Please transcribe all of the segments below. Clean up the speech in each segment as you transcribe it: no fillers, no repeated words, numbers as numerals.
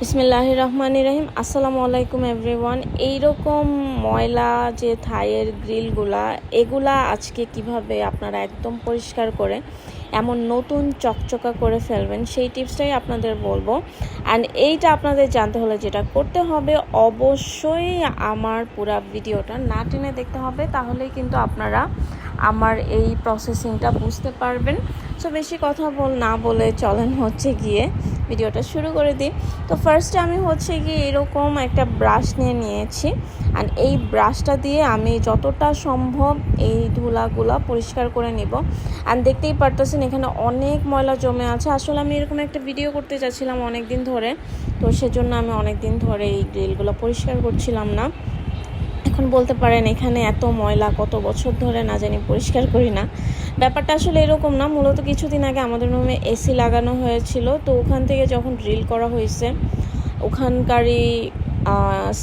বিসমিল্লাহির রহমানির রহিম। আসসালামু আলাইকুম এভরিওয়ান। এইরকম ময়লা যে থাইয়ের গ্রিলগুলা, এগুলা আজকে কিভাবে আপনারা একদম পরিষ্কার করে এমন নতুন চকচকা করে ফেলবেন সেই টিপসটাই আপনাদের বলবো। অ্যান্ড এইটা আপনাদের জানতে হলে যেটা করতে হবে, অবশ্যই আমার পুরো ভিডিওটা না টেনে দেখতে হবে, তাহলেই কিন্তু আপনারা আমার এই প্রসেসিংটা বুঝতে পারবেন। সো বেশি কথা না বলে চলেন গিয়ে ভিডিওটা শুরু করে দিই। তো ফার্স্টে আমি গিয়ে এরকম একটা ব্রাশ নিয়েছি, অ্যান্ড এই ব্রাশটা দিয়ে আমি যতটা সম্ভব এই ধুলাগুলা পরিষ্কার করে নিব। অ্যান্ড দেখতেই পারতেছেন এখানে অনেক ময়লা জমে আছে। আসলে আমি এরকম একটা ভিডিও করতে চাচ্ছিলাম অনেক দিন ধরে, তো সেজন্য আমি অনেক দিন ধরে এই গ্রিলগুলো পরিষ্কার করছিলাম না। এখন বলতে পারেন এখানে এত ময়লা কত বছর ধরে না জানি পরিষ্কার করি না। ব্যাপারটা আসলে এরকম না, মূলত কিছুদিন আগে আমাদের রুমে এসি লাগানো হয়েছিল, তো ওখান থেকে যখন ড্রিল করা হয়েছে ওখানকারই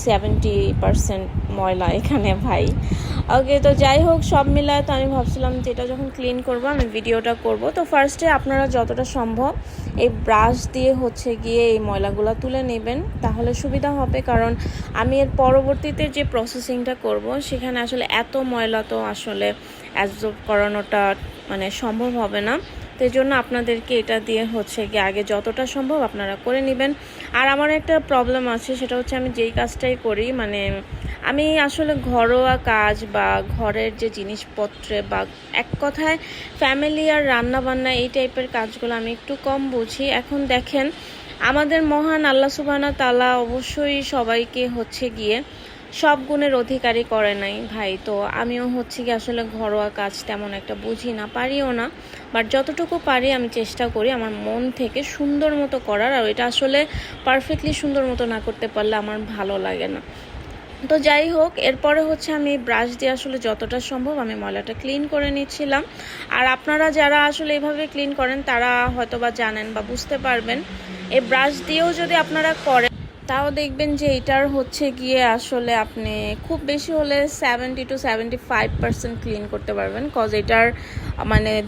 70% ময়লা এখানে ভাই। ওকে, তো যাই হোক, সব মিলায় তো আমি ভাবছিলাম যে এটা যখন ক্লিন করব আমি ভিডিওটা করব। তো ফার্স্টে আপনারা যতটা সম্ভব এই ব্রাশ দিয়ে গিয়ে এই ময়লাগুলো তুলে নেবেন, তাহলে সুবিধা হবে। কারণ আমি এর পরবর্তীতে যে প্রসেসিংটা করব সেখানে আসলে এত ময়লা তো আসলে অ্যাবজর্ব করানোটা সম্ভব হবে না। তো এই জন্য আপনাদেরকে এটা দিয়ে গিয়ে আগে যতটা সম্ভব আপনারা করে নেবেন। আর আমার একটা প্রবলেম আছে, সেটা হচ্ছে আমি যেই কাজটাই করি আমি আসলে ঘরোয়া কাজ বা ঘরের যে জিনিসপত্রে বা এক কথায় ফ্যামিলি আর রান্নাবান্না এই টাইপের কাজগুলো আমি একটু কম বুঝি। এখন দেখেন, আমাদের মহান আল্লাহ সুবহানাহু ওয়া তাআলা অবশ্যই সবাইকে গিয়ে সব গুণের অধিকারী করে নাই ভাই। তো আমিও গিয়ে আসলে ঘরোয়া কাজ তেমন একটা বুঝি না, পারিও না, বাট যতটুকু পারি আমি চেষ্টা করি আমার মন থেকে সুন্দর মতো করার। আর এটা আসলে পারফেক্টলি সুন্দর মতো না করতে পারলে আমার ভালো লাগে না। তো যাই হোক, এরপরে আমি ব্রাশ দিয়ে আসলে যতটা সম্ভব আমি ময়লাটা ক্লিন করে নিচ্ছিলাম। আর আপনারা যারা আসলে এভাবে ক্লিন করেন তারা হয়তো বা জানেন বা বুঝতে পারবেন, এই ব্রাশ দিয়েও যদি আপনারা করেন তাও দেখবেন যে এটার গিয়ে আসলে আপনি খুব বেশি হলে 70 to 75% ক্লিন করতে পারবেন। কজ এটার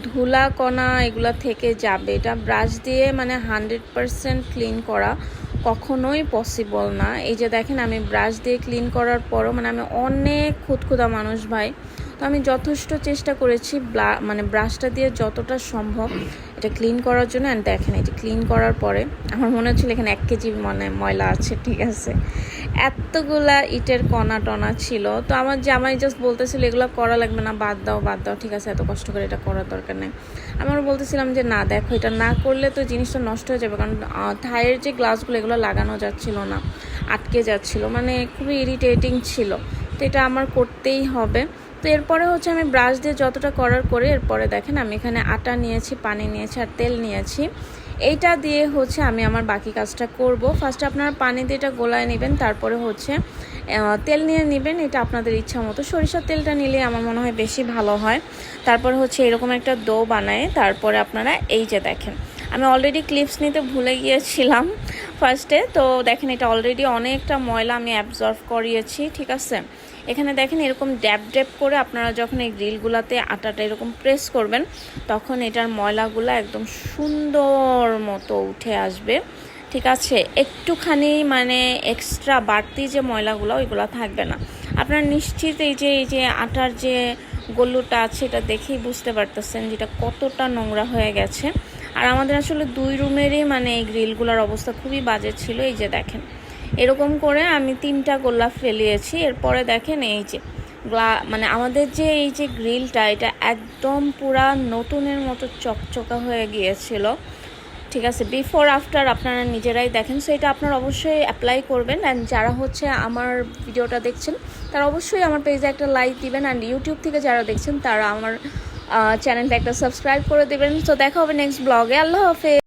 ধুলা কণা এগুলা থেকে যাবে। এটা ব্রাশ দিয়ে 100% ক্লিন করা কখনোই পসিবল না। এই যে দেখেন, আমি ব্রাশ দিয়ে ক্লিন করার পরও আমি অনেক খুঁতখুঁতা মানুষ ভাই, তো আমি যথেষ্ট চেষ্টা করেছি ব্রাশটা দিয়ে যতটা সম্ভব এটা ক্লিন করার জন্য। অ্যান্ড দেখেন, এই যে ক্লিন করার পরে আমার মনে হচ্ছিল এখানে 1 কেজি ময়লা আছে, ঠিক আছে, এতগুলা ইটের কণা টনা ছিল। তো আমার জামাই জাস্ট বলতেছিল এগুলো করা লাগবে না, বাদ দাও, ঠিক আছে, এত কষ্ট করে এটা করার দরকার নেই। আমারও বলতেছিলাম যে না, দেখো, এটা না করলে তো জিনিসটা নষ্ট হয়ে যাবে। কারণ থাইয়ের যে গ্লাসগুলো এগুলো লাগানো যাচ্ছিল না, আটকে যাচ্ছিল, খুবই ইরিটেটিং ছিল। তো এটা আমার করতেই হবে। তো এরপরে আমি ব্রাশ দিয়ে যতটা করার করে এরপরে দেখেন আমি এখানে আটা নিয়েছি, পানি নিয়েছি আর তেল নিয়েছি। এইটা দিয়ে আমি আমার বাকি কাজটা করব। ফার্স্টে আপনারা পানি দিয়ে এটা গোলায় নেবেন, তারপরে তেল নিয়ে নেবেন। এটা আপনাদের ইচ্ছা মতো, সরিষার তেলটা নিলে আমার মনে হয় বেশি ভালো হয়। তারপরে এরকম একটা ডো বানায়, তারপরে আপনারা এই যে দেখেন, আমি অলরেডি ক্লিপস নিতে ভুলে গিয়েছিলাম ফার্স্টে। তো দেখেন, এটা অলরেডি অনেকটা ময়লা আমি অ্যাবজর্ব করিয়েছি, ঠিক আছে। এখানে দেখেন এরকম ড্যাপ করে আপনারা যখন এই গ্রিলগুলোতে আটাটা এরকম প্রেস করবেন, তখন এটার ময়লাগুলো একদম সুন্দর মতো উঠে আসবে, ঠিক আছে। একটুখানি এক্সট্রা বাড়তি যে ময়লাগুলো ওইগুলো থাকবে না। আপনারা নিশ্চিত এই যে আটার যে গল্লুটা আছে এটা দেখেই বুঝতে পারতেছেন যেটা কতটা নোংরা হয়ে গেছে। আর আমাদের আসলে 2 রুমেরই এই গ্রিলগুলোর অবস্থা খুবই বাজে ছিল। এই যে দেখেন, এরকম করে আমি 3টা গোল্লা ফেলিয়েছি। এরপরে দেখেন এই যে আমাদের যে এই যে গ্রিলটা, এটা একদম পুরা নতুনের মতো চকচকা হয়ে গিয়েছিল, ঠিক আছে। বিফোর আফটার আপনারা নিজেরাই দেখেন। সো এটা আপনারা অবশ্যই অ্যাপ্লাই করবেন। অ্যান্ড যারা আমার ভিডিওটা দেখছেন তারা অবশ্যই আমার পেজে একটা লাইক দিবেন। অ্যান্ড ইউটিউব থেকে যারা দেখছেন তারা আমার চ্যানেলটা একটা সাবস্ক্রাইব করে দেবেন। তো দেখা হবে নেক্সট ব্লগে। আল্লাহ হাফেজ।